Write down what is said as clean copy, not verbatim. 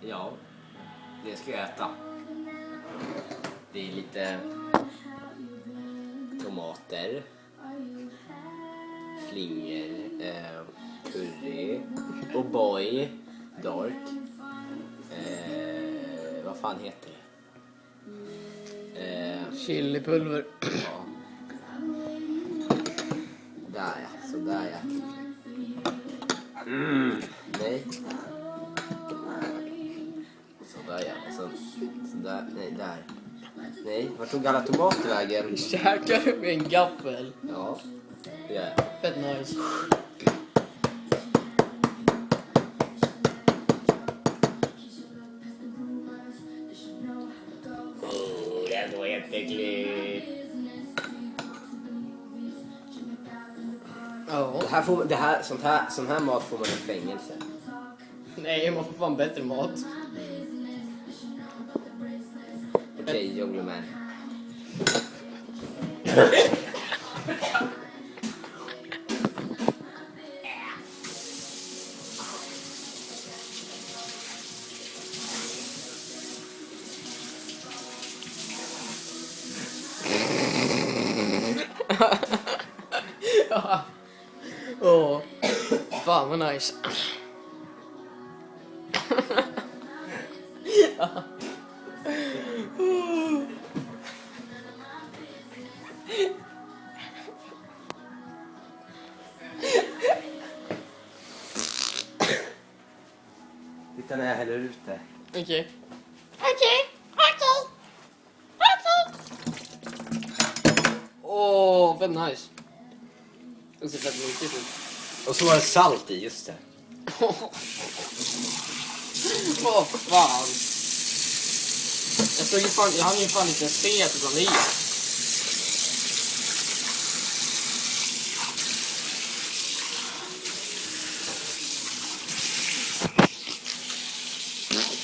Ja, det ska jag äta. Det är lite tomater, flingor, curry, O'boy, dark. Vad fan heter det? Chilipulver. Ja. Där ja, så där ja. Nej. Så där ja. Så där, nej där. Nej, vart tog alla tomater vägen? Käkar du med en gaffel? Ja, det gör jag. Fett nice. Det var jätteäckligt. Ja. Sån här mat får man i fängelse. Nej, man får fan bättre mat. Okej, Jungleman. Åh, fan vad nice. Titta när jag häller ut det. Okej. Åh, fett nice. Det ser fett mysigt ut. Och så var det salt i, just det. Vad fan. Jag hann ju fan inte se att det var i.